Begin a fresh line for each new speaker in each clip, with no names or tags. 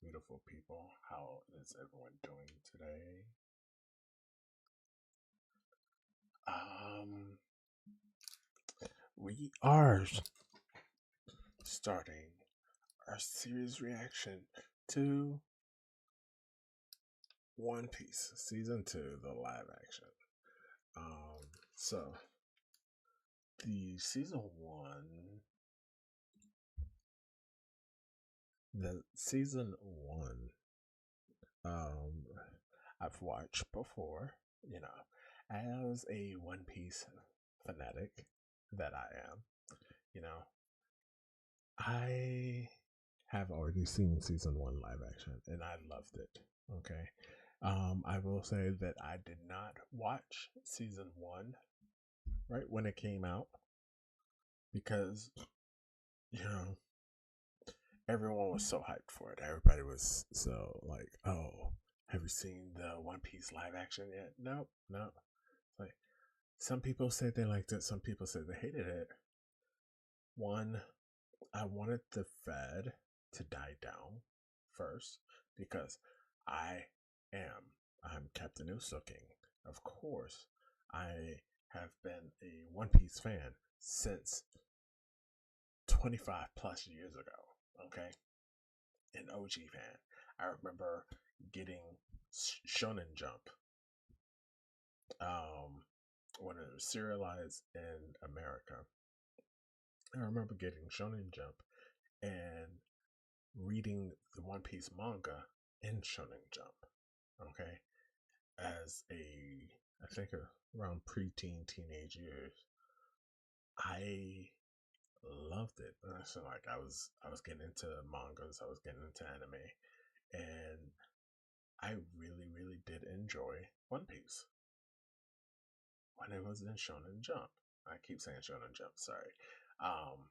beautiful people. How is everyone doing today? Um, we are starting our series reaction to One Piece season 2, the live action. So the season 1, the season 1, um, I've watched before, you know, as a One Piece fanatic that I am, you know, I have already seen season 1 live action and I loved it. Okay. I will say that I did not watch season 1 right when it came out because, you know, everyone was so hyped for it. Everybody was so like, oh, have you seen the One Piece live action yet? Nope, no. Like, some people said they liked it, some people said they hated it. One, I wanted the fad to die down first because I am I'm Captain Usoking. Of course, I have been a One Piece fan since 25 plus years ago. Okay, an OG fan. I remember getting Shonen Jump um, when it was serialized in America. I remember getting Shonen Jump and reading the One Piece manga in Shonen Jump. Okay, as I think around preteen, teenage years, I loved it. So like I was getting into mangas, I was getting into anime, and I really, really did enjoy One Piece when it was in Shonen Jump. I keep saying Shonen Jump, sorry. Um,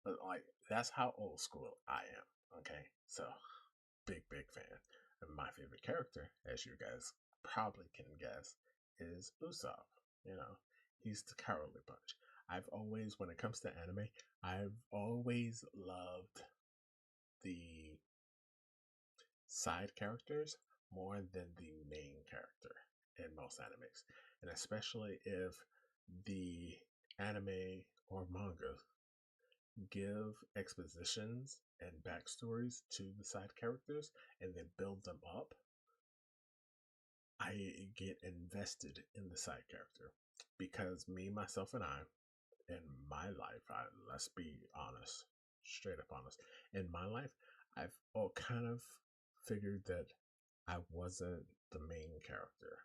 but like that's how old school I am. Okay, so big fan. And my favorite character, as you guys probably can guess, is Usopp. You know, he's the cowardly punch. I've always, when it comes to anime, I've always loved the side characters more than the main character in most animes. And especially if the anime or manga give expositions and backstories to the side characters and then build them up, I get invested in the side character because me, myself, and I, in my life, let's be honest, straight up honest, in my life, I've all kind of figured that I wasn't the main character.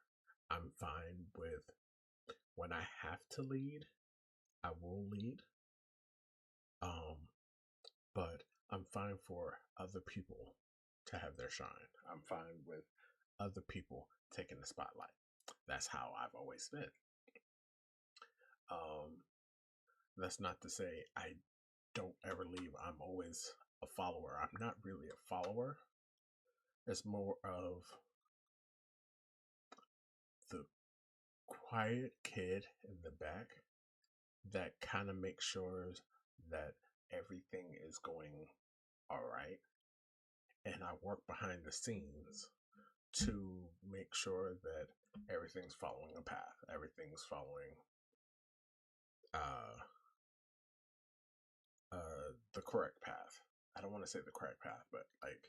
I'm fine with when I have to lead, I will lead. Um, but I'm fine for other people to have their shine. I'm fine with other people taking the spotlight. That's how I've always been. Um, that's not to say I don't ever leave. I'm always a follower. I'm not really a follower. It's more of the quiet kid in the back that kind of makes sure that everything is going all right. And I work behind the scenes to make sure that everything's following a path. Everything's following uh, the correct path. I don't want to say the correct path, but like,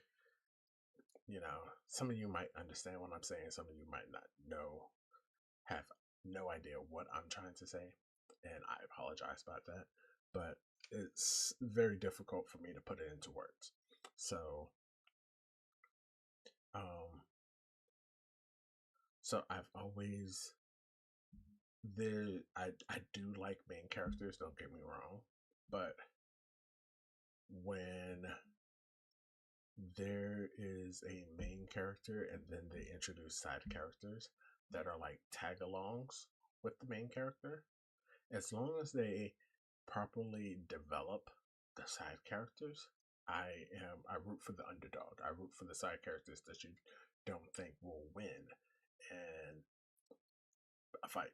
some of you might understand what I'm saying. Some of you might not have no idea what I'm trying to say. And I apologize about that. But it's very difficult for me to put it into words. So, um, so I've always I do like main characters, don't get me wrong, but when there is a main character and then they introduce side characters that are like tag-alongs with the main character, as long as they properly develop the side characters, I root for the underdog. I root for the side characters that you don't think will win in a fight.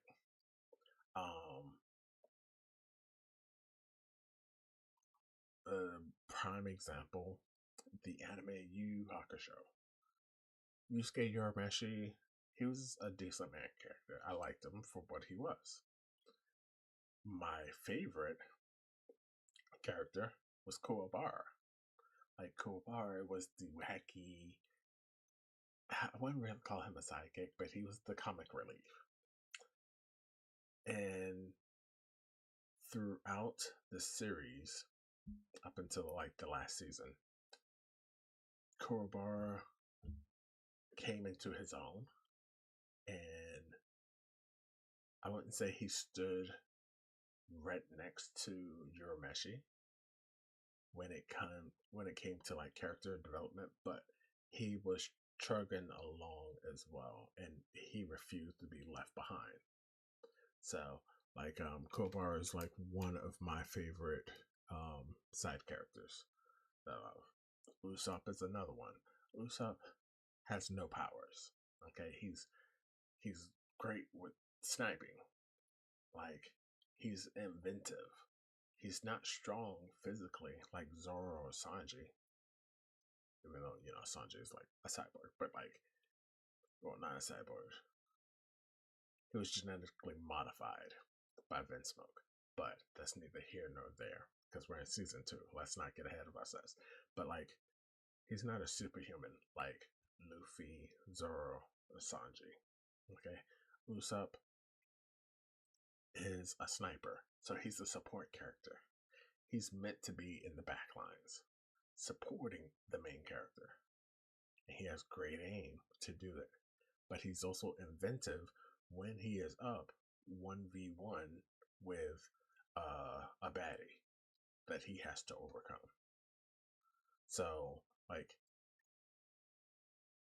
Um, a prime example the anime Yu Hakusho. Yusuke Urameshi, he was a decent main character. I liked him for what he was. My favorite character was Kuwabara. Like, Kuwabara was the wacky, I wouldn't really call him a sidekick, but he was the comic relief. And throughout the series, up until like the last season, Kuwabara came into his own, and I wouldn't say he stood right next to Urameshi when it came to like character development, but he was chugging along as well, and he refused to be left behind. So like Kuwabara is like one of my favorite side characters. Usopp is another one. Usopp has no powers. Okay, he's great with sniping. Like, he's inventive. He's not strong physically like Zoro or Sanji. Even though, you know, Sanji is like a cyborg, but like, well, not a cyborg. He was genetically modified by Vince Smoke, but that's neither here nor there because we're in season 2. Let's not get ahead of ourselves. But like, he's not a superhuman like Luffy, Zoro, or Sanji. Okay, Usopp is a sniper, so he's a support character. He's meant to be in the back lines, supporting the main character. And he has great aim to do it. But he's also inventive when he is up 1v1 with a baddie that he has to overcome. So, like,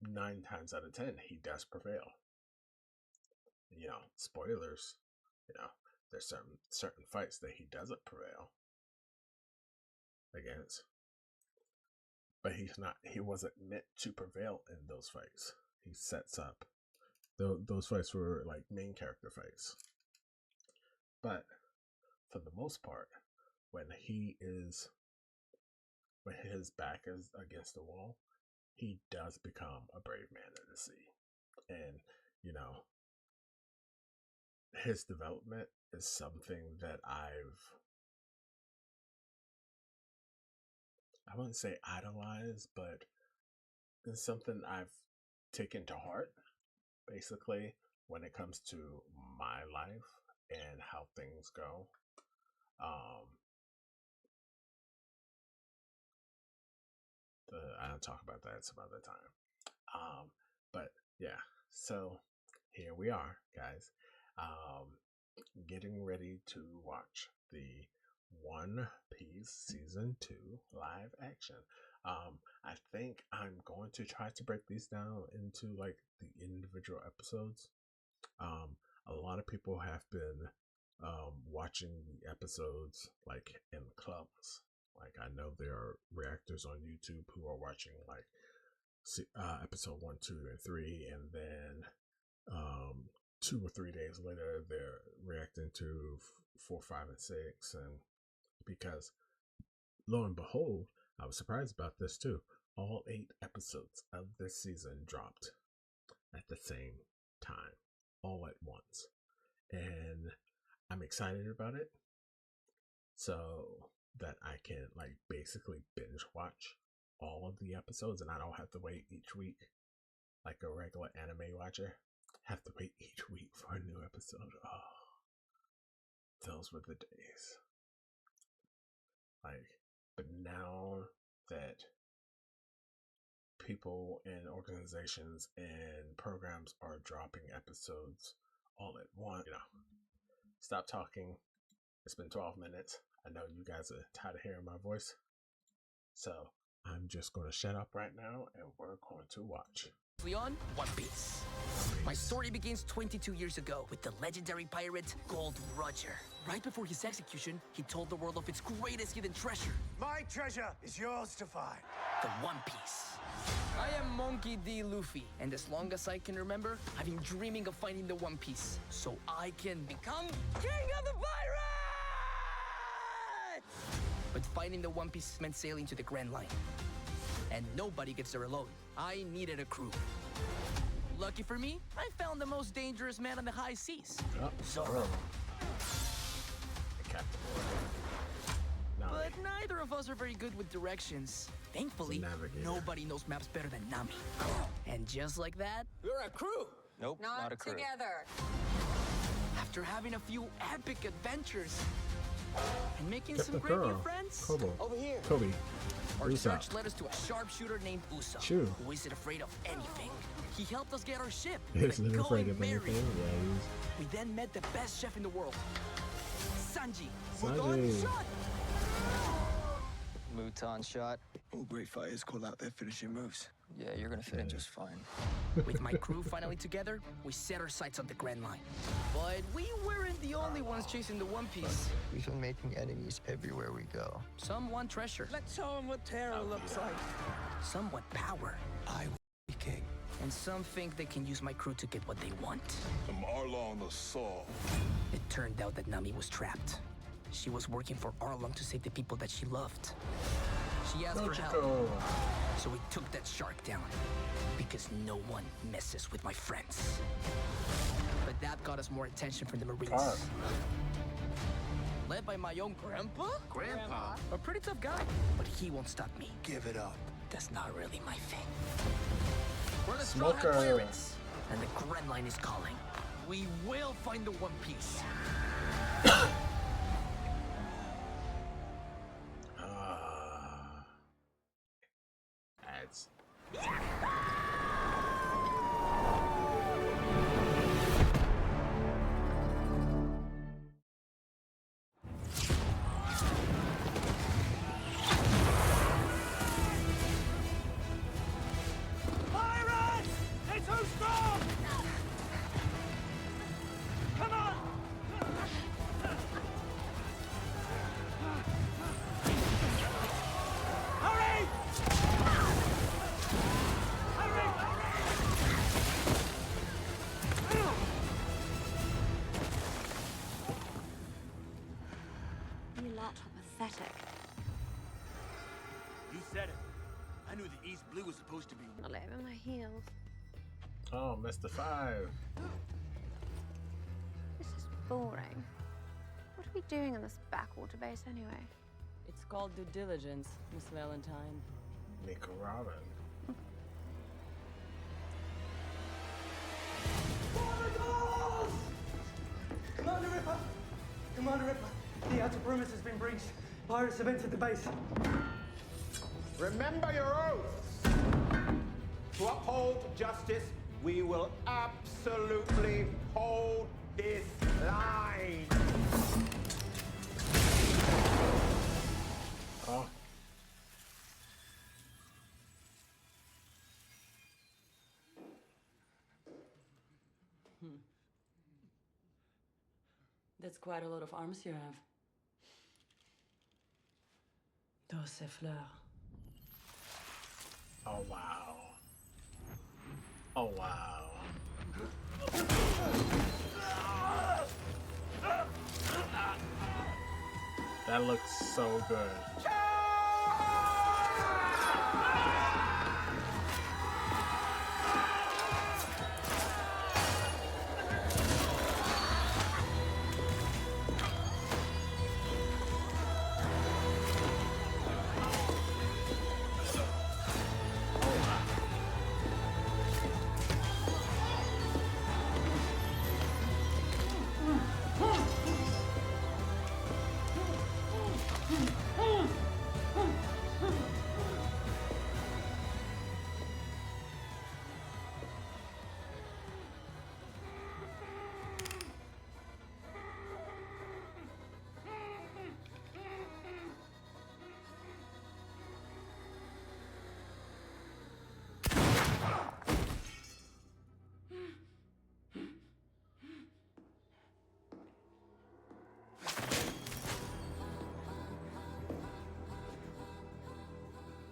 9 times out of 10, he does prevail. You know, spoilers, you know, there's certain fights that he doesn't prevail against. But he wasn't meant to prevail in those fights. He sets up. Those fights were like main character fights. But for the most part, when his back is against the wall, he does become a brave man in the sea. And, you know, his development is something that I wouldn't say idolize, but it's something I've taken to heart, basically, when it comes to my life and how things go. I'll talk about that some other time. But yeah, so here we are, guys. Getting ready to watch the One Piece Season 2 live action. I think I'm going to try to break these down into like the individual episodes. A lot of people have been watching the episodes like in clubs. Like, I know there are reactors on YouTube who are watching like episode 1, 2, and 3, and then 2 or 3 days later they're reacting to 4, 5, and 6. And because lo and behold, I was surprised about this too. All 8 episodes of this season dropped at the same time, all at once, and I'm excited about it, so that I can like basically binge watch all of the episodes, and I don't have to wait each week like a regular anime watcher. Have to wait each week for a new episode. Oh, those were the days. Like, but now that people and organizations and programs are dropping episodes all at once, you know, stop talking. It's been 12 minutes. I know you guys are tired of hearing my voice, so I'm just going to shut up right now and we're going to watch
On One Piece. My story begins 22 years ago with the legendary pirate Gold Roger. Right before his execution, he told the world of its greatest hidden treasure.
My treasure is yours to find.
The One Piece. I am Monkey D. Luffy, and as long as I can remember, I've been dreaming of finding the One Piece so I can become King of the Pirates! But finding the One Piece meant sailing to the Grand Line. And nobody gets there alone. I needed a crew. Lucky for me, I found the most dangerous man on the high seas.
Oh,
Zoro.
The Captain Morgan.
But neither of us are very good with directions. Thankfully,
navigator.
nobody knows maps better than Nami. And just like that,
We're a crew.
Nope, not a crew.
together.
after having a few epic adventures and making
Kept
some
the
great new
girl.
friends,
Over here.
Kobe.
our
Usopp.
search led us to a sharpshooter named Usopp,
Chew.
who isn't afraid of anything. He helped us get our ship,
Isn't
the
afraid
Going
of
Merry.
anything. Yeah,
We then met the best chef in the world, Sanji.
Sanji.
Shot!
Mouton shot.
All great fighters call out their finishing moves.
Yeah, you're gonna fit in just fine.
With my crew finally together, we set our sights on the Grand Line. But we weren't the only ones chasing the One Piece.
We've been making enemies everywhere we go.
Some want treasure,
Let's show them what terror looks like.
some want power,
I will be king.
and some think they can use my crew to get what they want.
I'm Arlong the Saw.
It turned out that Nami was trapped. She was working for Arlong to save the people that she loved. She asked for help,
Chico.
so we took that shark down. Because no one messes with my friends. But that got us more attention from the Marines.
Fuck.
Led by my own grandpa?
Grandpa.
A pretty tough guy, but he won't stop me.
Give it up.
That's not really my thing. We're the Straw Hat
Smoker.
Pirates, and the Grand Line is calling. We will find the One Piece.
Ads.
Pirates! They're too strong! Come on! Hurry!
You lot are pathetic.
You said it. I knew the East Blue was supposed to be.
Not over my heels.
Oh, Mr. Five.
This is boring. What are we doing in this backwater base anyway?
It's called due diligence, Miss Valentine.
Nick Robin.
Commander Ripper! Commander Ripper, the outer perimeter has been breached. Pirates have entered the base.
Remember your oaths. To uphold justice, we will absolutely hold this line.
Oh,
That's quite a lot of arms you have. Those ces fleurs.
oh wow. Oh wow. That looks so good.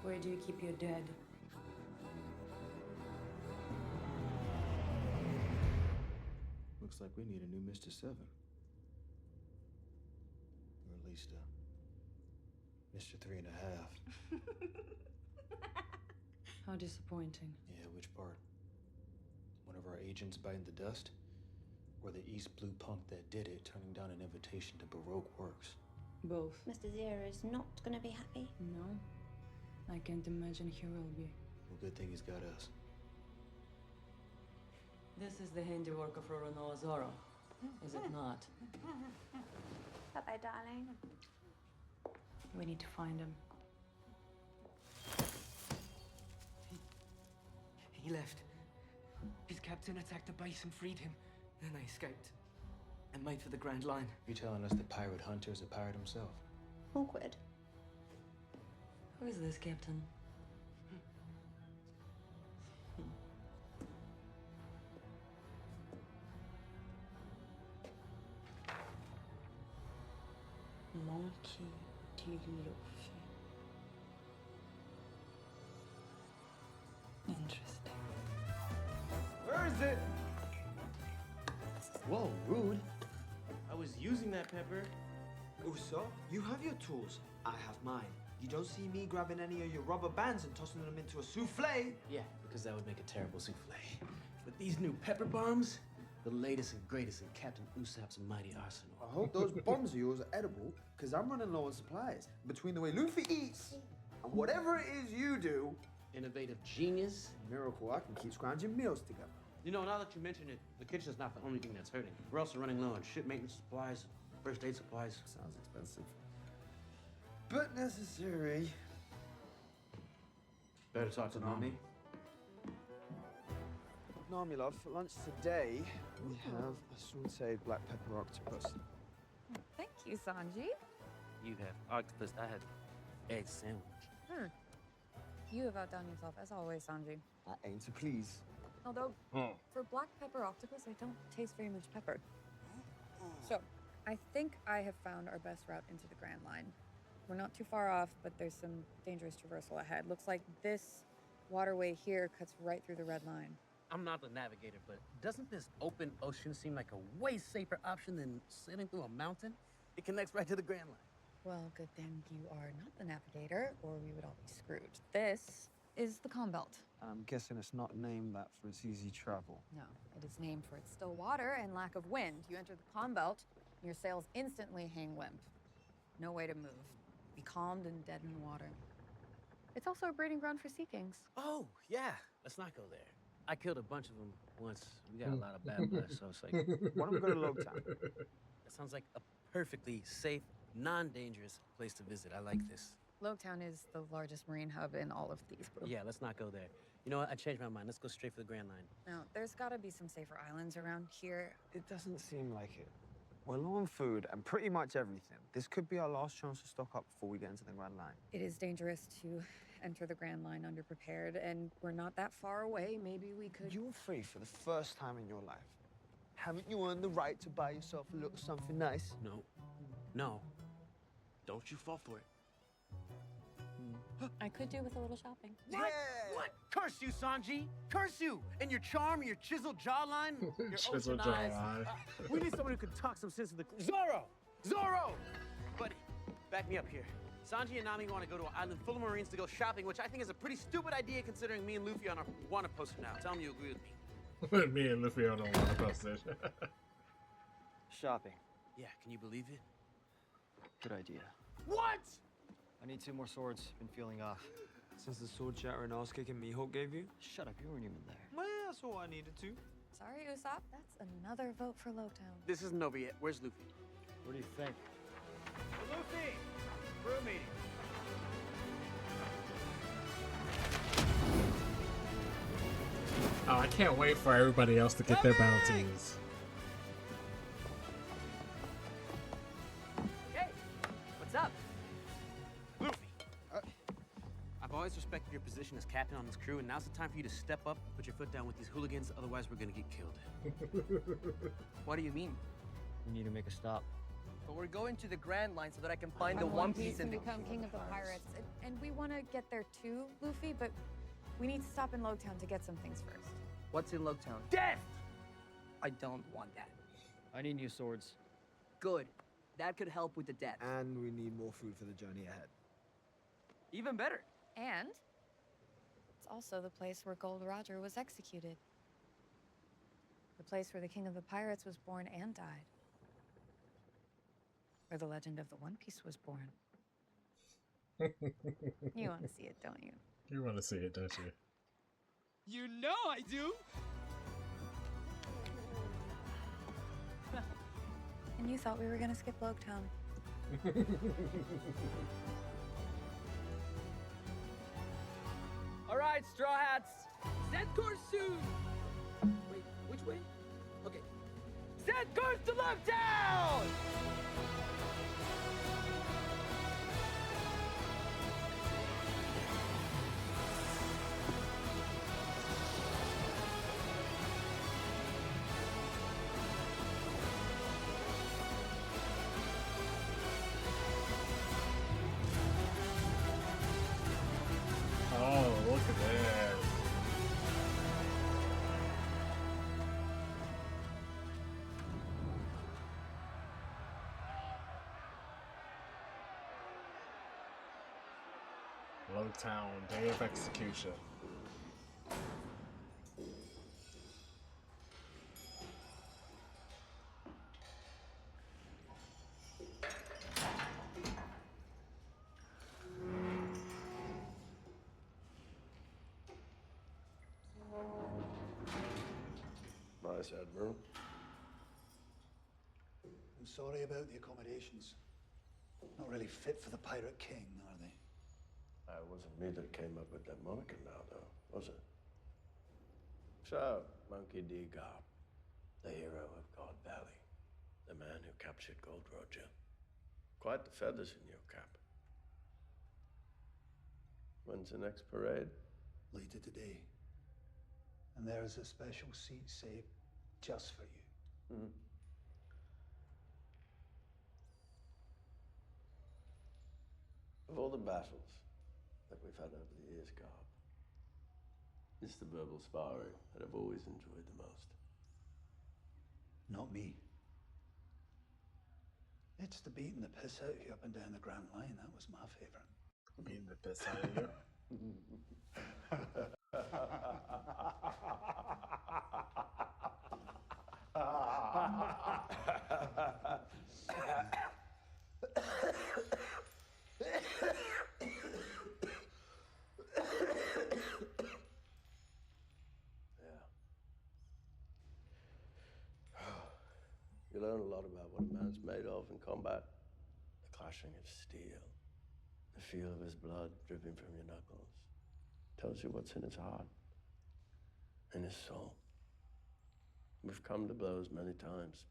Where do you keep your dead?
Looks like we need a new Mr. Seven. Or at least a Mr. 3.5.
How disappointing.
Yeah, which part? One of our agents biting the dust? Or the East Blue punk that did it turning down an invitation to Baroque works?
Both.
Mr. Zero is not going to be happy.
No. I can't imagine he will be.
Well, good thing he's got us.
This is the handiwork of Roronoa Zoro, is it not?
Bye-bye, darling.
We need to find him.
He left. His captain attacked the base and freed him. Then I escaped and made for the Grand Line.
You telling us the pirate hunter is a pirate himself?
Awkward.
Who is this, Captain? Monkey D. Luffy. Interesting.
Where is it?
Whoa, rude. I was using that pepper.
Uso, you have your tools. I have mine. You don't see me grabbing any of your rubber bands and tossing them into a souffle.
Yeah, because that would make a terrible souffle. But these new pepper bombs, the latest and greatest in Captain Usopp's mighty arsenal.
I hope those bombs of yours are edible, because I'm running low on supplies. Between the way Luffy eats and whatever it is you do,
Innovative genius.
miracle I can keep scrounging meals together.
You know, now that you mention it, the kitchen's not the only thing that's hurting. We're also running low on ship maintenance supplies, first aid supplies.
Sounds expensive. But necessary.
Better talk to Nami.
Nami, love, for lunch today, we have a sauteed black pepper octopus.
Thank you, Sanji.
You have octopus. I had egg sandwich.
You have outdone yourself, as always, Sanji.
I aim to please.
Although, for black pepper octopus, I don't taste very much pepper. So, I think I have found our best route into the Grand Line. We're not too far off, but there's some dangerous traversal ahead. Looks like this waterway here cuts right through the red line.
I'm not the navigator, but doesn't this open ocean seem like a way safer option than sailing through a mountain? It connects right to the Grand Line.
Well, good thing you are not the navigator, or we would all be screwed. This is the calm belt.
I'm guessing it's not named that for its easy travel.
No, it is named for its still water and lack of wind. You enter the calm belt, your sails instantly hang limp. No way to move. Be calmed and dead in water. It's also a breeding ground for sea kings.
Oh, yeah. Let's not go there. I killed a bunch of them once. We got a lot of bad blood, so it's like,
Why don't we go to Logtown?
that sounds like a perfectly safe, non-dangerous place to visit. I like this.
Logtown is the largest marine hub in all of Thieves.
Yeah, let's not go there. You know what? I changed my mind. Let's go straight for the Grand Line.
Now, there's gotta be some safer islands around here.
It doesn't seem like it. We're low on food and pretty much everything. This could be our last chance to stock up before we get into the Grand Line.
It is dangerous to enter the Grand Line underprepared, and we're not that far away. Maybe we could...
You're free for the first time in your life. Haven't you earned the right to buy yourself a little something nice?
No. No. Don't you fall for it.
I could do with a little shopping.
What?
Yeah!
What? Curse you, Sanji! Curse you! And your charm, your chiseled jawline, your
Chiseled
ocean eyes.
jawline.
We need someone who can talk some sense into the... Zoro! Zoro! Buddy, back me up here. Sanji and Nami want to go to an island full of Marines to go shopping, which I think is a pretty stupid idea considering me and Luffy on our wanted poster now. Tell me you agree with me.
Me and Luffy on the water posted.
Shopping.
Yeah, can you believe it?
Good idea.
What?
I need 2 more swords. Been feeling off. Since the sword shatter and ass kicking Mihawk gave you? Shut up, you weren't even there. Well, that's all I needed to.
Sorry, Usopp. That's another vote for Logtown.
This isn't over yet. Where's Luffy?
What do you think?
Luffy! Crew meeting.
Oh, I can't wait for everybody else to get their bounties.
Hey, what's up?
Luffy! I've always respected your position as captain on this crew, and now's the time for you to step up and put your foot down with these hooligans, otherwise we're gonna get killed.
What do you mean?
We need to make a stop.
But we're going to the Grand Line so that I can find the
I
One
want
Piece
to
and...
become king of the pirates. And we want to get there too, Luffy, but we need to stop in Logtown to get some things first.
What's in Logtown?
Death!
I don't want that.
I need new swords.
Good. That could help with the debt.
And we need more food for the journey ahead.
Even better.
And It's also the place where Gold Roger was executed. The place where the King of the Pirates was born and died. Where the legend of the One Piece was born. You want to see it, don't you?
You want to see it, don't you?
You know I do!
And you thought we were gonna skip Loketown.
All right, Straw Hats. Set course soon. Wait, which way? Okay. Set course to Loketown!
Oh, look at that. Lowtown, day of execution.
Nice, Admiral.
I'm sorry about the accommodations. Not really fit for the Pirate King, are they?
It wasn't me that came up with that moniker now, though, was it? So, Monkey D. Garp, the hero of God Valley, the man who captured Gold Roger. Quite the feathers in your cap. When's the next parade?
Later today. And there is a special seat saved just for you.
Hmm. Of all the battles that we've had over the years, Garb, it's the verbal sparring that I've always enjoyed the most.
Not me. It's the beating the piss out of you up and down the Grand Line. That was my favorite.
Beating the piss out of you.
You learn a lot about what a man's made of in combat. The clashing of steel, the feel of his blood dripping from your knuckles. Tells you what's in his heart, in his soul. We've come to blows many times.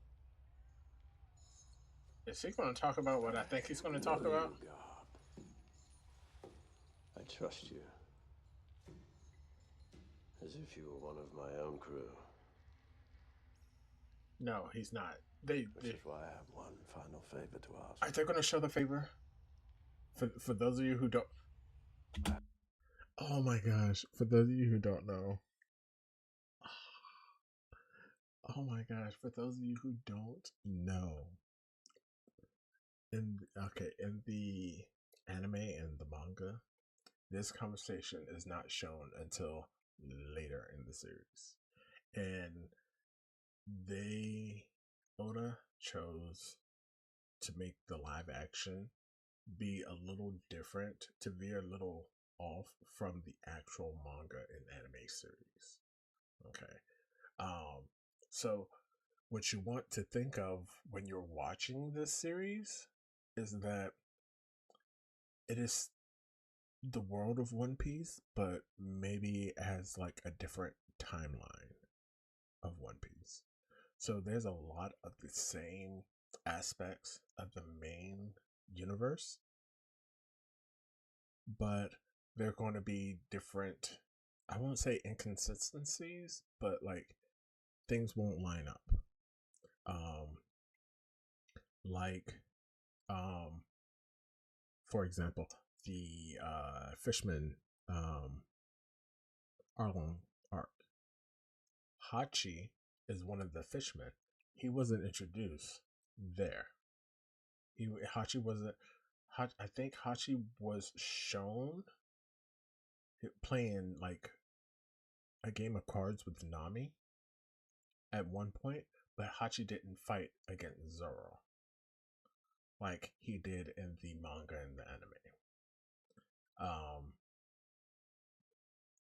Is he going to talk about what I think he's going to talk about?
I trust you. As if you were one of my own crew.
No, he's not.
Which is why I have one final favor to ask.
Are they going to show the favor? For those of you who don't... Oh my gosh. For those of you who don't know... Oh my gosh. For those of you who don't know... In the anime and the manga, this conversation is not shown until later in the series. And Oda chose to make the live action be a little different, to veer a little off from the actual manga and anime series. Okay. So what you want to think of when you're watching this series is that it is the world of One Piece, but maybe as like a different timeline of One Piece. So there's a lot of the same aspects of the main universe, but they're going to be different. I won't say inconsistencies, but like things won't line up. For example, the Fishman Arlong arc. Hachi is one of the fishmen. He wasn't introduced there. Hachi wasn't. I think Hachi was shown playing like a game of cards with Nami at one point, but Hachi didn't fight against Zoro like he did in the manga and the anime.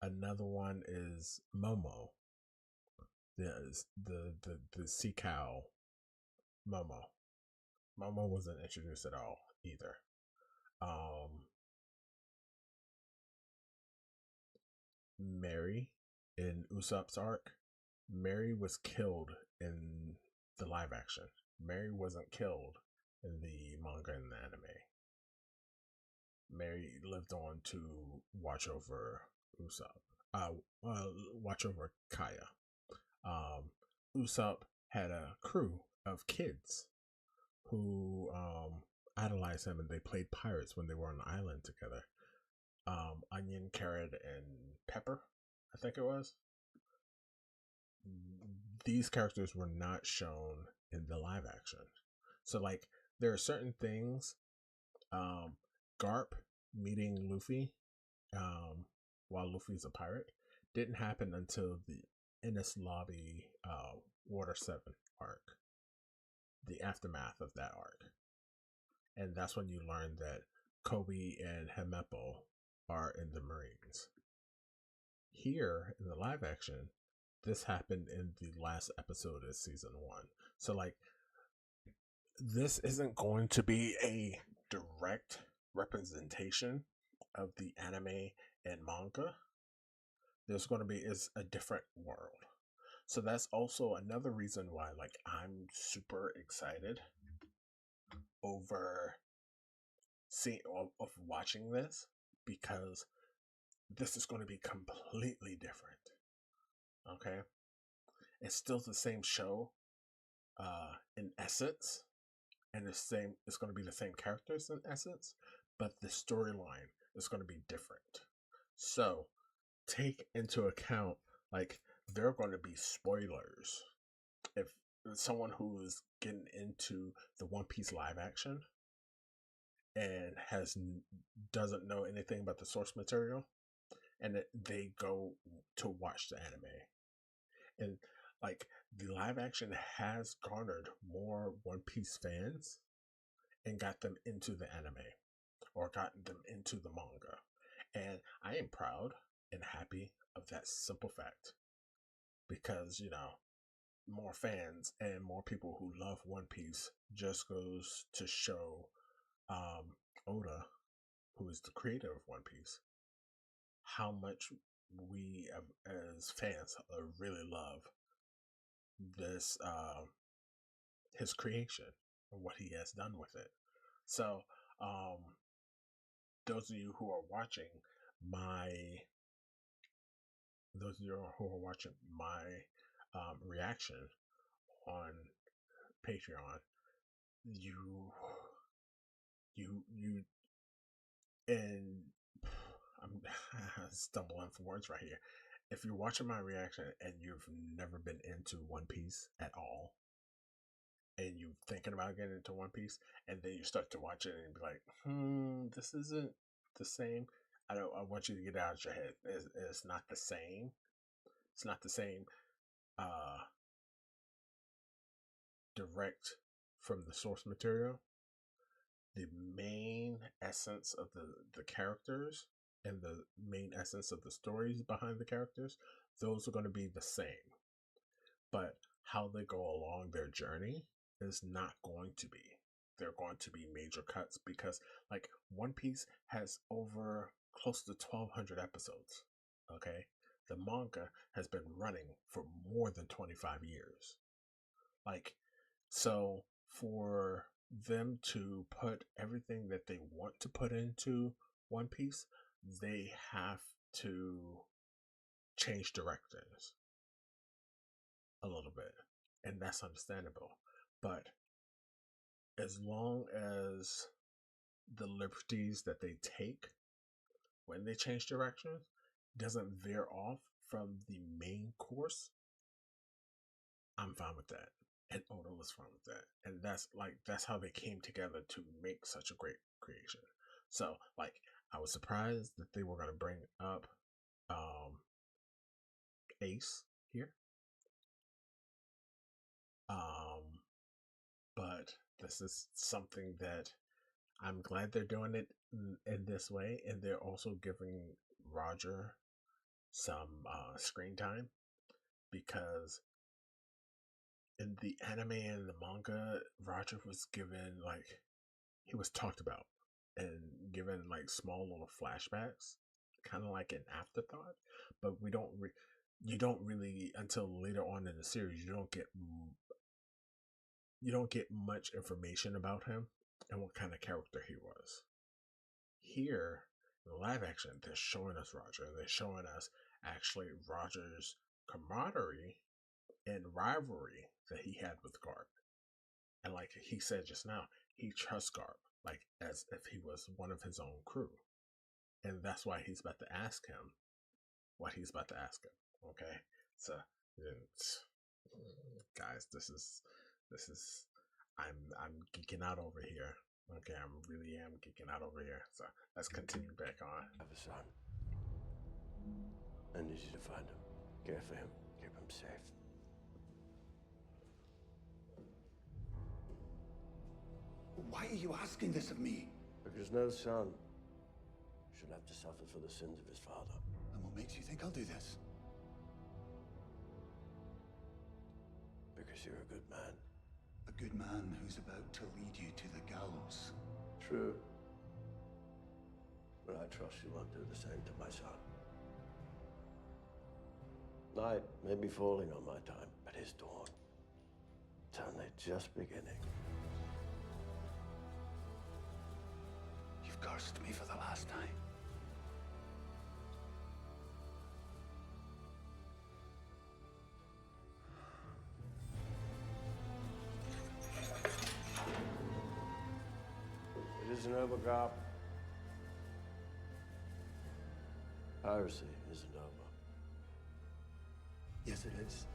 Another one is Momo, the sea cow Momo. Momo wasn't introduced at all either. Mary in Usopp's arc. Mary was killed in the live action. Mary wasn't killed in the manga and the anime. Mary lived on to watch over Usopp. Watch over Kaya. Usopp had a crew of kids who idolized him, and they played pirates when they were on the island together. Onion, Carrot, and Pepper, I think it was. These characters were not shown in the live action. So, like, there are certain things. Garp meeting Luffy while Luffy's a pirate didn't happen until the Ennis Lobby Water 7 arc. The aftermath of that arc. And that's when you learn that Kobe and Himepo are in the Marines. Here in the live action, this happened in the last episode of season 1. So, like, this isn't going to be a direct representation of the anime and manga. There's going to be a different world. So that's also another reason why, like, I'm super excited over watching this, because this is going to be completely different. Okay, it's still the same show in essence, and it's going to be the same characters in essence, but the storyline is going to be different. So take into account, like, there are going to be spoilers. If someone who is getting into the One Piece live action and doesn't know anything about the source material, and they go to watch the anime, and like, the live action has garnered more One Piece fans and got them into the anime or gotten them into the manga, and I am proud and happy of that simple fact, because, you know, more fans and more people who love One Piece just goes to show Oda, who is the creator of One Piece, how much we as fans really love this his creation and what he has done with it. So those of you who are watching my reaction on Patreon, you and I'm stumbling for words right here. If you're watching my reaction and you've never been into One Piece at all, and you're thinking about getting into One Piece, and then you start to watch it and be like, this isn't the same. I want you to get out of your head. It's not the same. It's not the same direct from the source material. The main essence of the characters and the main essence of the stories behind the characters, those are going to be the same. But how they go along their journey is not going to be. They're going to be major cuts, because, like, One Piece has over close to 1,200 episodes. Okay? The manga has been running for more than 25 years. Like, so for them to put everything that they want to put into One Piece, they have to change directors a little bit, and that's understandable. But as long as the liberties that they take when they change directions doesn't veer off from the main course, I'm fine with that. And Oda was fine with that. And that's how they came together to make such a great creation. So, like, I was surprised that they were going to bring up Ace here. But this is something that I'm glad they're doing it in this way, and they're also giving Roger some screen time, because in the anime and the manga, Roger was given, like, he was talked about and given like small little flashbacks, kind of like an afterthought. But you don't really, until later on in the series, you don't get much information about him and what kind of character he was. Here, in the live action, they're showing us Roger. They're showing us actually Roger's camaraderie and rivalry that he had with Garp. And like he said just now, he trusts Garp like as if he was one of his own crew. And that's why he's about to ask him what he's about to ask him. Okay? So, guys, this is I'm geeking out over here. Okay, I really am geeking out over here. So let's continue back on.
I have a son. I need you to find him. Care for him. Keep him safe.
Why are you asking this of me?
Because no son should have to suffer for the sins of his father.
And what makes you think I'll do this?
Because you're a good man.
A good man who's about to lead you to the gallows.
True. But I trust you won't do the same to my son. Night may be falling on my time, but his dawn. It's only just beginning.
You've cursed me for the last time.
It isn't over, Garp. Piracy isn't over.
Yes, it is.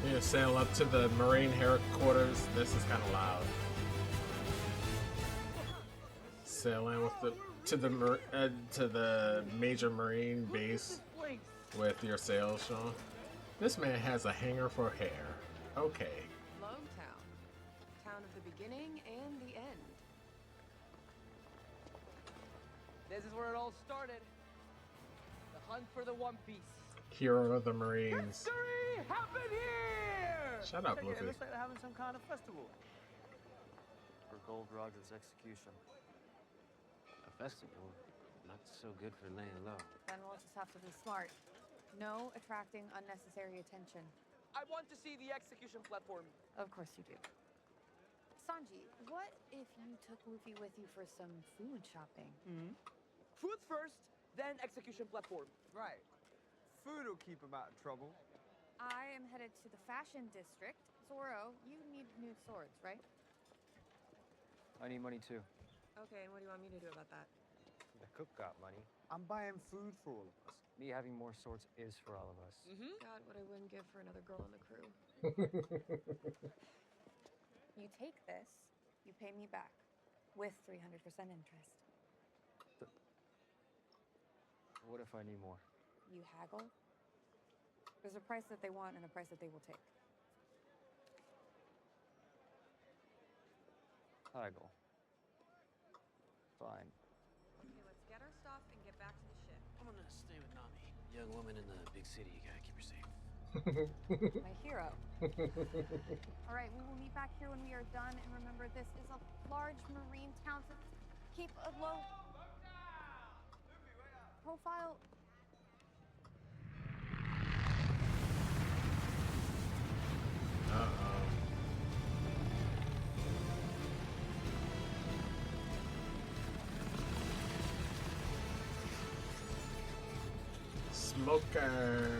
You sail up to the Marine headquarters. This is kind of loud. Sailing with to the major Marine base with your sails, Sean. This man has a hanger for hair. Okay.
Longtown. Town of the beginning and the end.
This is where it all started. The hunt for the One Piece.
Hero of the Marines.
History happened here!
Shut up,
It
Luffy.
looks like they're having some kind of festival. For Gold Roger's execution.
A festival? Not so good for laying low.
Then we'll just have to be smart. No attracting unnecessary attention.
I want to see the execution platform.
Of course you do. Sanji, what if you took Luffy with you for some food shopping?
Food first, then execution platform.
Right. Food will keep him out of trouble.
I am headed to the fashion district. Zoro, you need new swords, right?
I need money too.
Okay, and what do you want me to do about that?
The cook got money.
I'm buying food for all of us.
Me having more swords is for all of us.
God, what I wouldn't give for another girl on the crew.
You take this, you pay me back with 300% interest.
What if I need more?
You haggle. There's a price that they want and a price that they will take.
Haggle. Fine.
Okay, let's get our stuff and get back to the ship.
I'm gonna stay with Nami. Young woman in the big city, you gotta keep her safe.
My hero. All right, we will meet back here when we are done. And remember, this is a large marine town, so keep a low profile.
Smoker.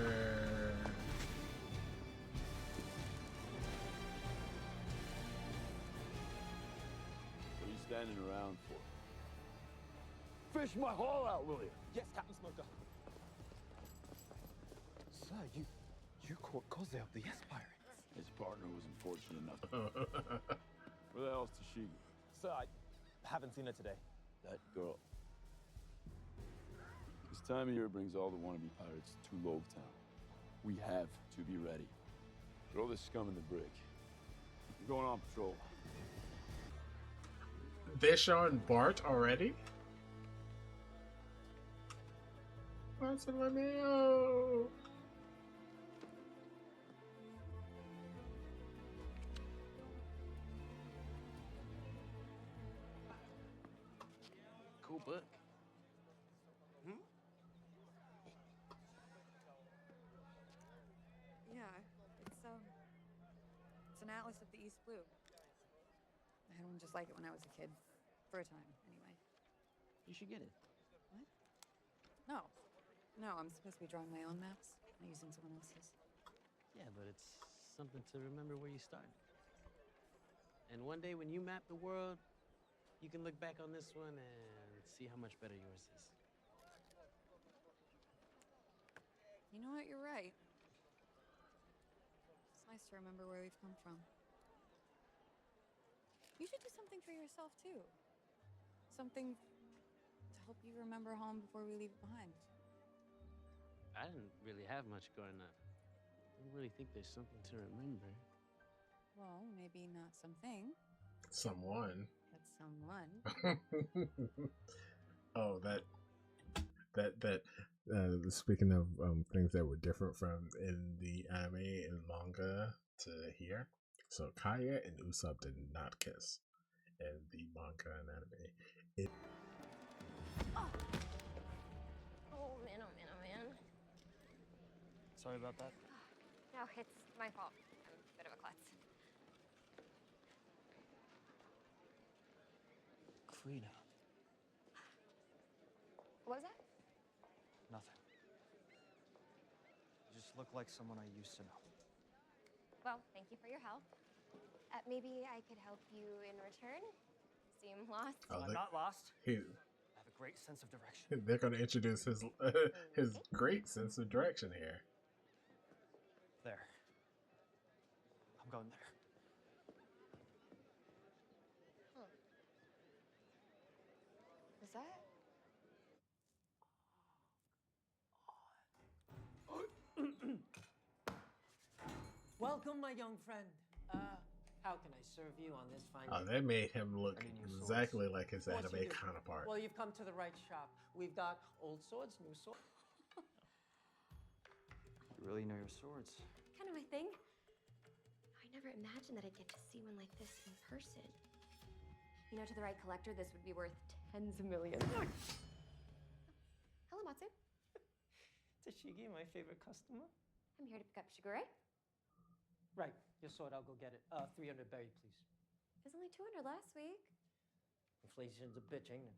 standing around for? Fish my haul out, will you?
Yes, Captain Smoker. Sir, you caught Koze of the Yes Pirates.
His partner was unfortunate enough to... Where the hell's Tashigi?
Sir, I haven't seen her today.
That girl. This time of year brings all the wannabe pirates to Town. We have to be ready. Throw this scum in the brig. We're going on patrol.
They're showing Bart already? Bartolomeo!
Cool book.
Yeah, it's an atlas of the East Blue. I had one just like it when I was a kid. For a time, anyway.
You should get it.
What? No. No, I'm supposed to be drawing my own maps, not using someone else's.
Yeah, but it's something to remember where you started. And one day when you map the world, you can look back on this one and see how much better yours is.
You know what? You're right. It's nice to remember where we've come from. You should do something for yourself, too. Something to help you remember home before we leave it behind.
I didn't really have much growing up. I don't really think there's something to remember.
Well, maybe not something.
Someone.
But someone.
Oh, speaking of things that were different from in the anime and manga to here. So Kaya and Usopp did not kiss in the manga and anime.
Oh man, oh man, oh man.
Sorry about that.
No, it's my fault. I'm a bit of a klutz.
Frida.
What was that?
Nothing. You just look like someone I used to know.
Well, thank you for your help. Maybe I could help you in return? Seem lost?
I'm not lost. I have a great sense of direction.
They're going to introduce his his great sense of direction here.
There. I'm going there.
Was that?
Welcome, my young friend. How can I serve you on this fine
Oh,
day?
they made him look exactly like his
Of course
anime
you do.
counterpart.
Well, you've come to the right shop. We've got old swords, new swords.
You really know your swords.
Kind of my thing. I never imagined that I'd get to see one like this in person. You know, to the right collector, this would be worth tens of millions. Hello, Matsu.
Tashigi, my favorite customer.
I'm here to pick up Shigure.
Right, your sword, I'll go get it. 300 berry, please.
It was only 200 last week.
Inflation's a bitch, ain't it?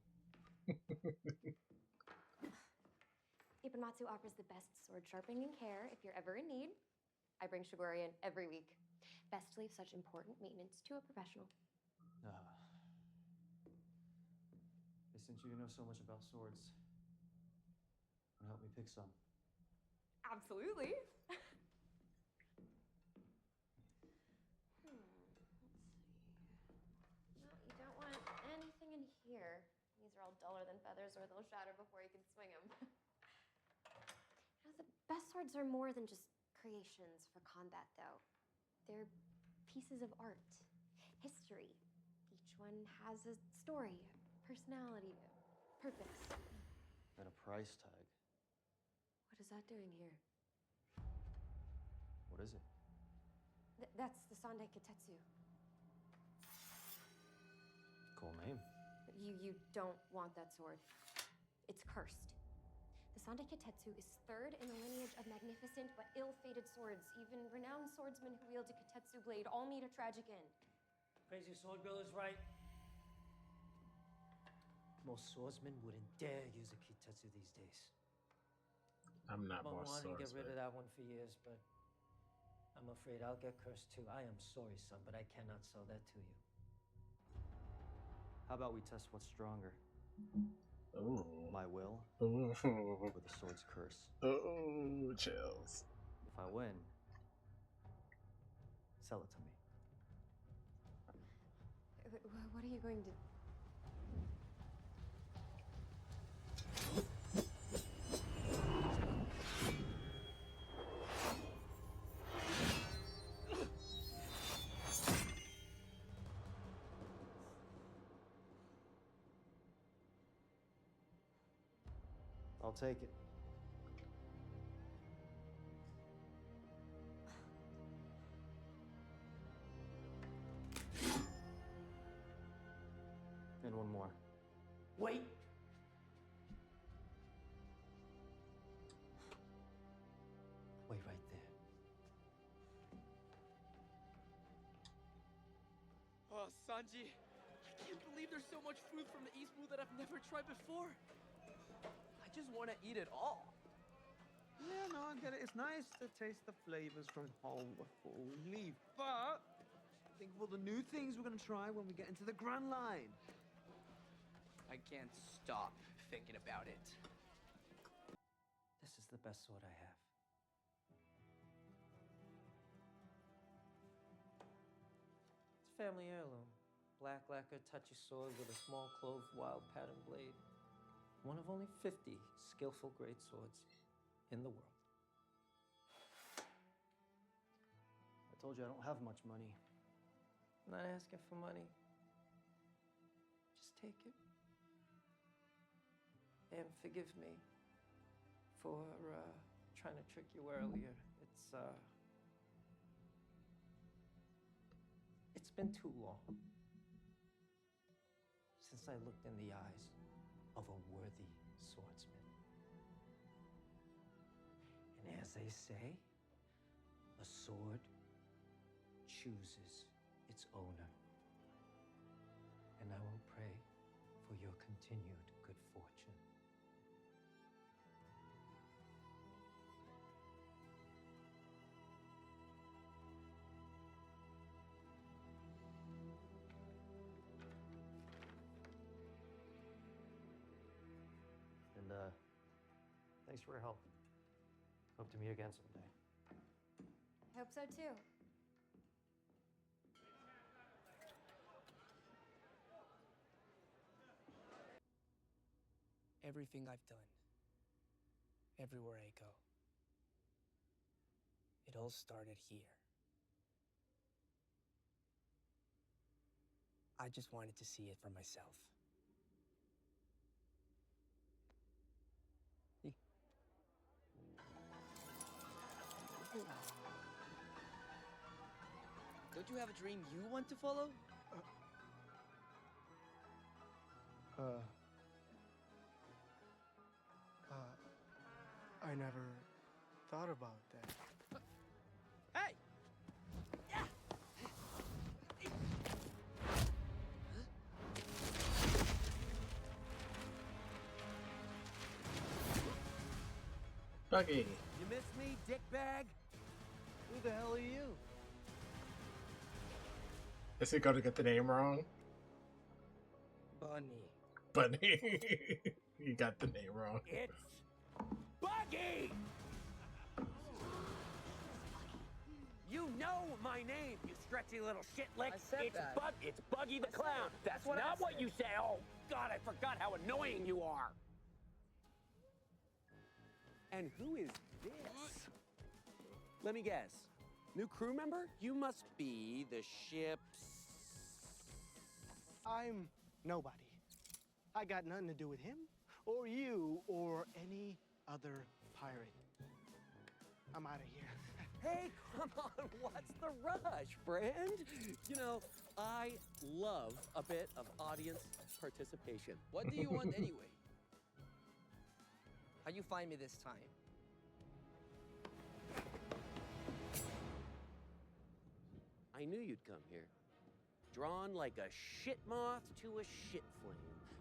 Ippon offers the best sword sharpening and care if you're ever in need. I bring Shigure in every week. Best to leave such important maintenance to a professional.
Since you know so much about swords, wanna help me pick some?
Absolutely. No, you don't want anything in here. These are all duller than feathers, or they'll shatter before you can swing them. The best swords are more than just creations for combat, though. They're pieces of art, history. Each one has a story, a personality, a purpose.
And a price tag.
What is that doing here?
What is it?
That's the Sandai Kitetsu.
Cool name.
You don't want that sword. It's cursed. The Sandai Kitetsu is third in the lineage of magnificent but ill-fated swords. Even renowned swordsmen who wield a Kitetsu blade all meet a tragic end.
Crazy sword girl is right. Most swordsmen wouldn't dare use a kitetsu these days.
I'm not
I've been
boss
wanting to get rid
swordsman.
of that one for years, but I'm afraid I'll get cursed too. I am sorry, son, but I cannot sell that to you.
How about we test what's stronger?
Ooh.
My will?
Ooh.
Or the sword's curse?
Ooh, chills.
If I win, sell it to me.
What are you going to...
I'll take it. And one more.
Wait!
Wait right there.
Oh, Sanji, I can't believe there's so much food from the East Blue that I've never tried before. I just want to eat it all.
Yeah, no, I get it. It's nice to taste the flavors from home before we leave. But think of all the new things we're gonna try when we get into the Grand Line.
I can't stop thinking about it.
This is the best sword I have.
It's a family heirloom. Black lacquer touchy sword with a small clove wild pattern blade. One of only 50 skillful great swords in the world.
I told you I don't have much money.
I'm not asking for money. Just take it. And forgive me for trying to trick you earlier. It's been too long since I looked in the eyes of a worthy swordsman. And as they say, a sword chooses its owner. And I will pray for your continued good fortune.
And, thanks for your help. Hope to meet again someday.
I hope so too.
Everything I've done, everywhere I go, it all started here. I just wanted to see it for myself.
Don't you have a dream you want to follow?
I never thought about that.
Hey!
Buggy.
You miss me, dickbag? Who the hell are you?
Is he going to get the name wrong?
Bunny.
Bunny. You got the name wrong.
It's Buggy! You know my name, you stretchy little shitlick.
I said that.
It's Buggy the Clown. That's not what you say. Oh, God, I forgot how annoying you are. And who is this? Let me guess. New crew member? You must be the ship's...
I'm nobody. I got nothing to do with him, or you, or any other pirate. I'm out of here.
Hey, come on, what's the rush, friend? You know, I love a bit of audience participation.
What do you want anyway? How'd you find me this time?
I knew you'd come here. Drawn like a shit moth to a shit flame.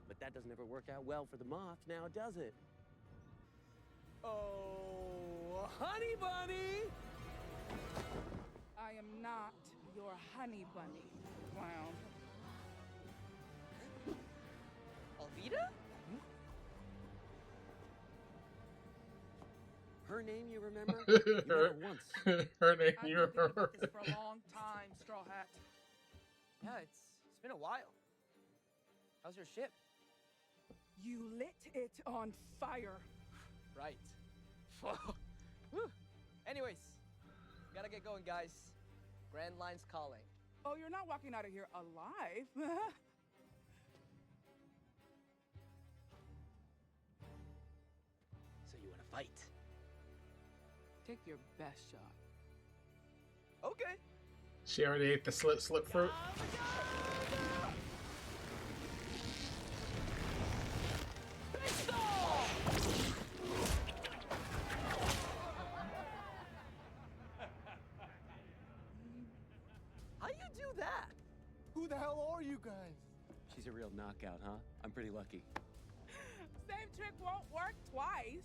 But that doesn't ever work out well for the moth now, does it? Oh, honey bunny!
I am not your honey bunny, clown.
Alvida?
Her name you remember? You met her once.
Her name
I've
you
been thinking
remember.
about this for a long time, Straw Hat.
Yeah, it's been a while. How's your ship?
You lit it on fire.
Right. Whew. Anyways, gotta get going, guys. Grand Line's calling.
Oh, you're not walking out of here alive.
So you wanna fight?
Take your best shot.
Okay.
She already ate the slip fruit.
How you do that?
Who the hell are you guys?
She's a real knockout, huh? I'm pretty lucky.
Same trick won't work twice.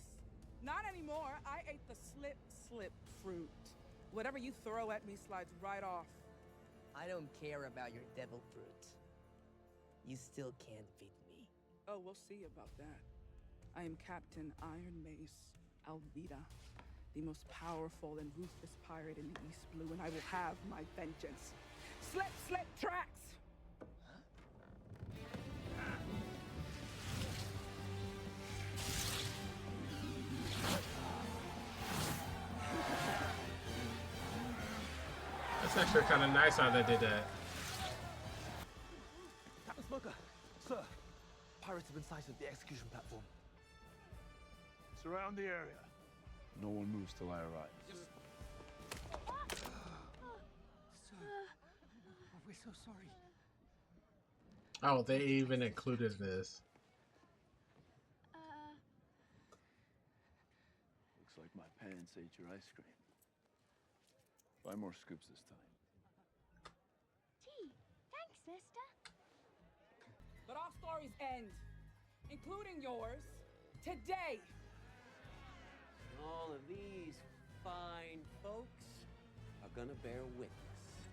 Not anymore. I ate the slip fruit. Whatever you throw at me slides right off.
I don't care about your devil fruit. You still can't beat me.
Oh, we'll see about that. I am Captain Iron Mace Alvida, the most powerful and ruthless pirate in the East Blue, and I will have my vengeance. Slip tracks!
That's actually kind of nice how they did that.
Captain Smoker, sir. Pirates have been sighted at the execution platform.
Surround the area. No one moves till I arrive.
Sir, we're so sorry.
Oh, they even included this.
Looks like my pants ate your ice cream. Buy more scoops this time.
Tea. Thanks, sister.
But all stories end, including yours, today.
All of these fine folks are gonna bear witness.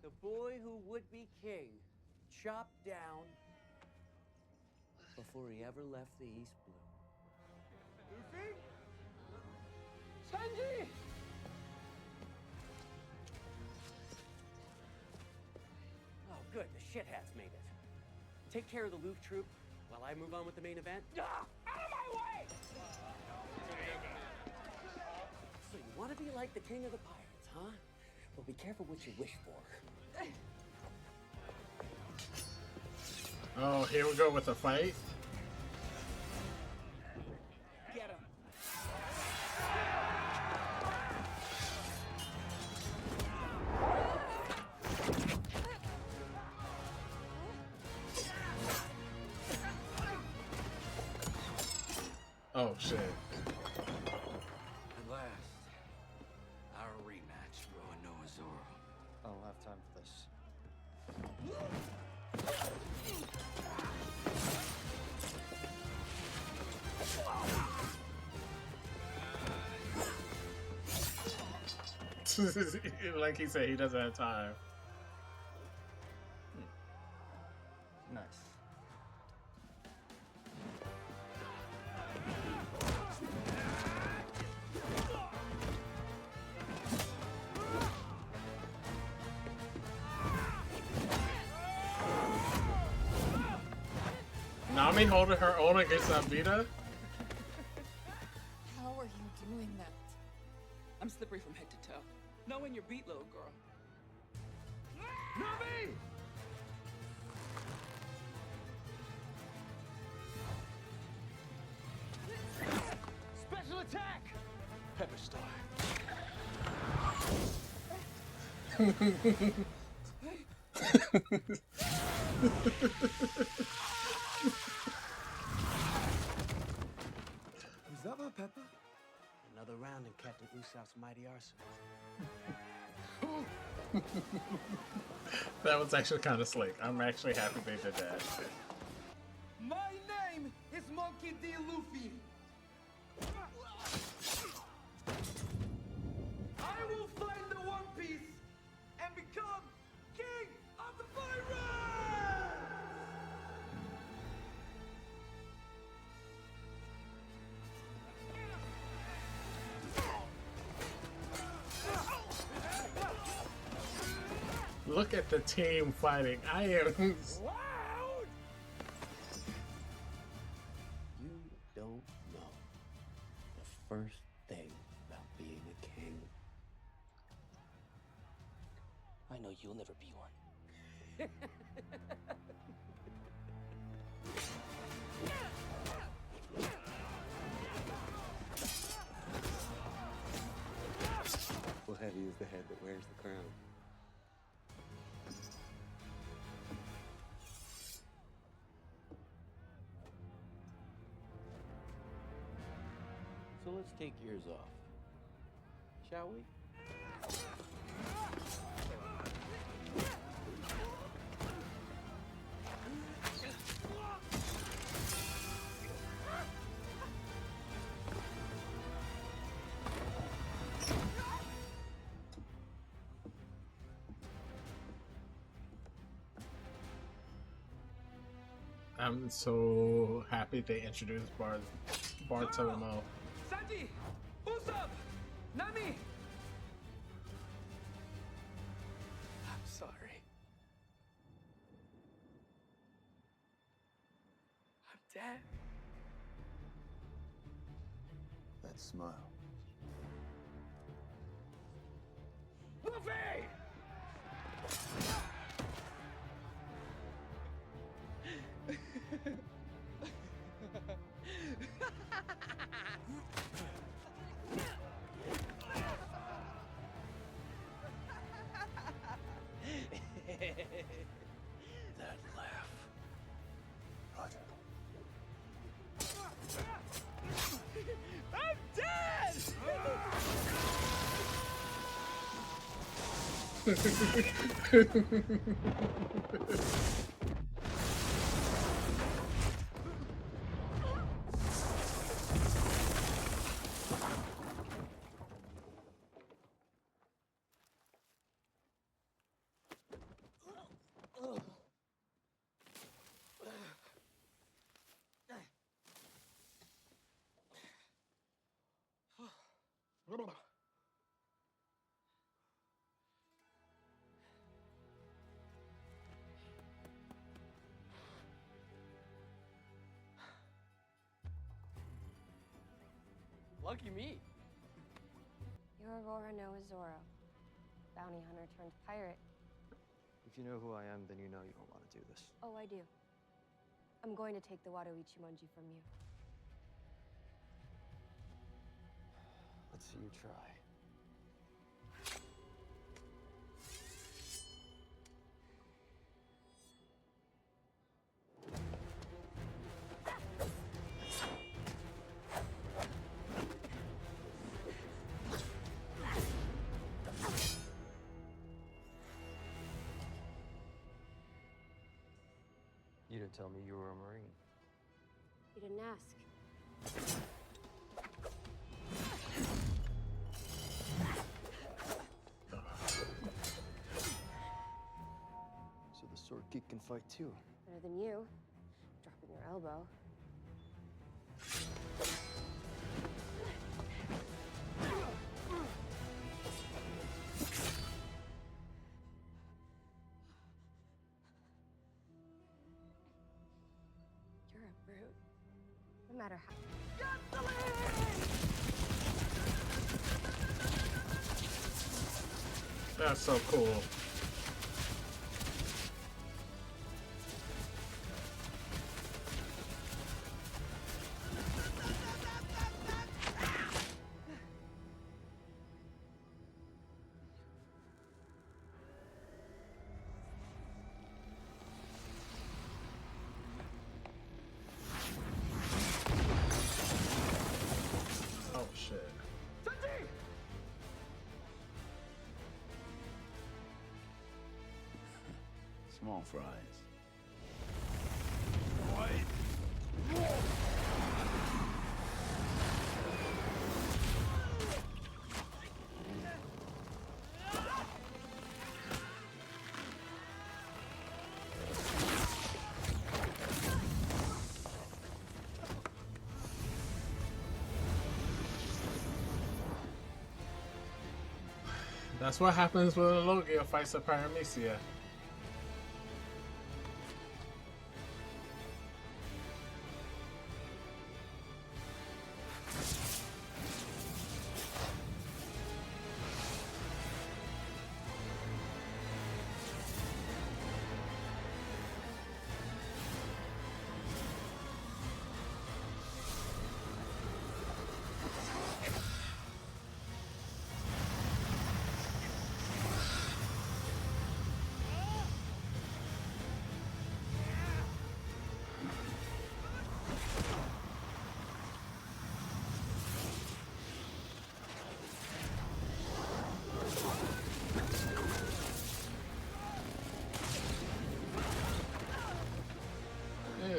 The boy who would be king, chopped down before he ever left the East Blue.
Luffy?
Sanji!
Oh, good, the shit hats made it. Take care of the Luke troop while I move on with the main event.
Ah, out of my way!
So you want to be like the king of the pirates, huh? Well, be careful what you wish for.
Oh, here we go with the fight.
Get him.
Oh shit.
At last, our rematch, Roanoa Zoro. I don't have time for this.
Like he said, he doesn't have time.
Nice.
Nami holding her own against Alvida?
How are you doing that? I'm slippery from head to toe. Knowing your beat, little girl.
Nami! Special attack! Pepper Star.
Was that my pepper?
Another round in Captain Usopp's mighty arsenal.
That was actually kind of slick. I'm actually happy they did that.
My name is Monkey D. Luffy. I will find the One Piece and become king of the pirates!
Look at the team fighting. I am.
Loud! You don't know the first thing about being a king.
I know you'll never be one.
Well, heavy is the head that wears the crown. So let's take yours off, shall we?
I'm so happy they introduced Bartolomeo.
Sanji! Usopp! Nami! I'm sorry. I'm dead.
That smile.
Luffy!
That laugh. Roger.
I'm dead! Lucky me.
You're Aurora Noah Zoro, bounty hunter turned pirate.
If you know who I am, then you know you don't want to do this.
Oh, I do. I'm going to take the Wado Ichimonji from you.
Let's see you try. You didn't tell me you were a Marine.
You didn't ask.
So the sword geek can fight too.
Better than you, dropping your elbow. You're a brute. No matter how.
That's so cool. Oh shit.
Sanji!
Small fries.
That's what happens when a Logia fights a Paramecia.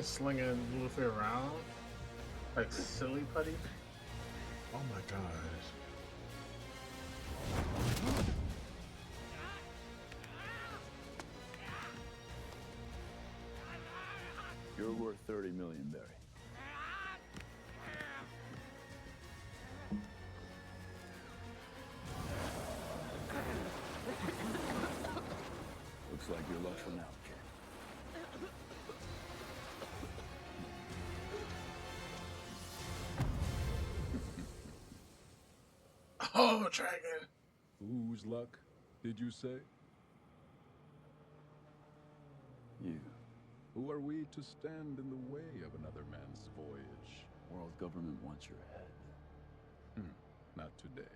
Slinging Luffy around like silly putty. Oh my gosh.
You're worth 30 million, Barry. Looks like your luck's run out, kid.
Oh, dragon!
Whose luck, did you say? You. Who are we to stand in the way of another man's voyage? World government wants your head. Not today.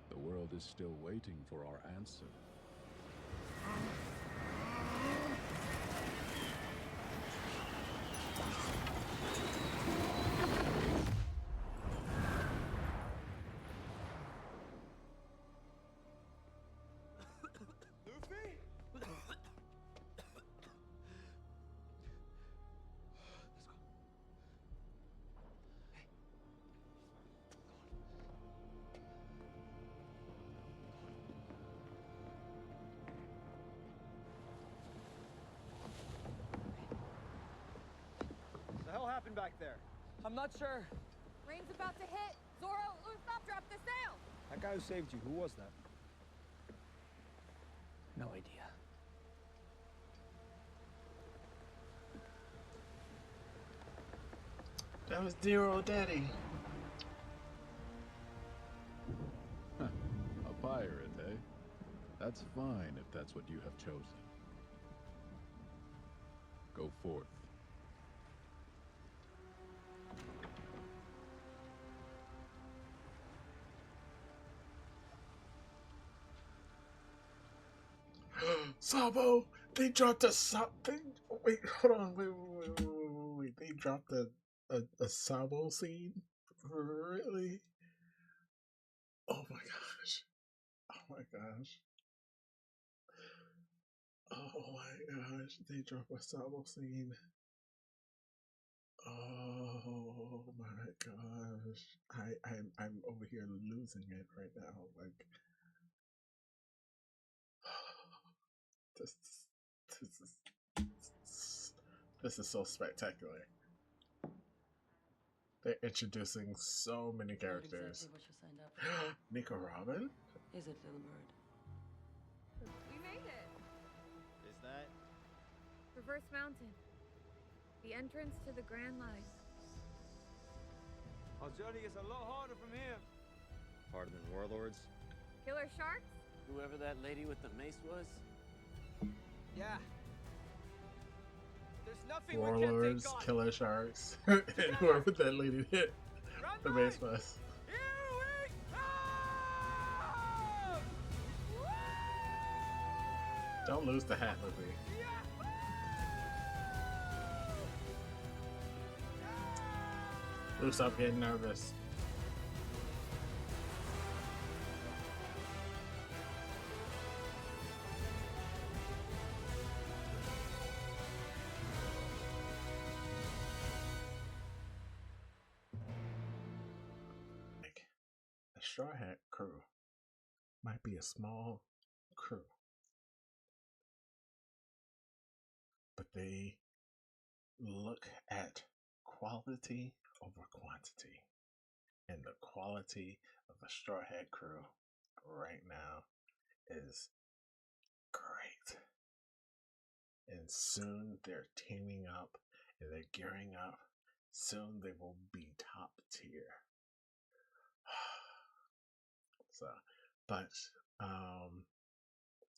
The world is still waiting for our answer.
The hell happened back there?
I'm not sure.
Rain's about to hit. Zoro, stop, drop the sail.
That guy who saved you, who was that?
No idea.
That was dear old daddy.
A pirate, eh? That's fine if that's what you have chosen. Go forth.
Sabo! They dropped a something. Wait, hold on. Wait. They dropped a Sabo scene? Really? Oh my gosh. Oh my gosh. Oh my gosh. They dropped a Sabo scene. Oh my gosh. I'm over here losing it right now. Like this this is so spectacular. They're introducing so many characters.
Not exactly what you signed up for.
Nico Robin?
Is it, little bird?
We made it.
Is that?
Reverse Mountain. The entrance to the Grand Line.
Our journey is a lot harder from here. Harder than Warlords?
Killer sharks?
Whoever that lady with the mace was?
Yeah. There's nothing
Warlords,
we can't take on.
Killer Sharks, and whoever that lady hit the base bus. Don't lose the hat, Luffy. Luffy, stop getting nervous. The Straw Hat crew might be a small crew, but they look at quality over quantity. And the quality of the Straw Hat crew right now is great. And soon they're teaming up and they're gearing up. Soon they will be top tier. So, but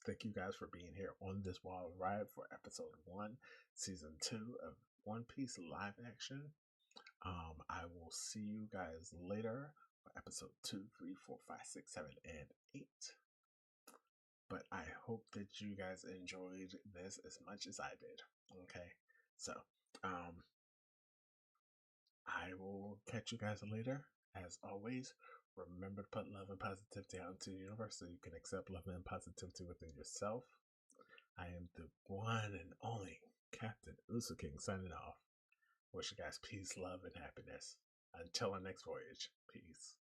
thank you guys for being here on this wild ride for episode 1, season 2 of One Piece live action. I will see you guys later for episode 2, 3, 4, 5, 6, 7, and 8. But I hope that you guys enjoyed this as much as I did. Okay, so I will catch you guys later. As always, remember to put love and positivity out into the universe so you can accept love and positivity within yourself. I am the one and only Captain Usuking signing off. Wish you guys peace, love, and happiness. Until our next voyage, peace.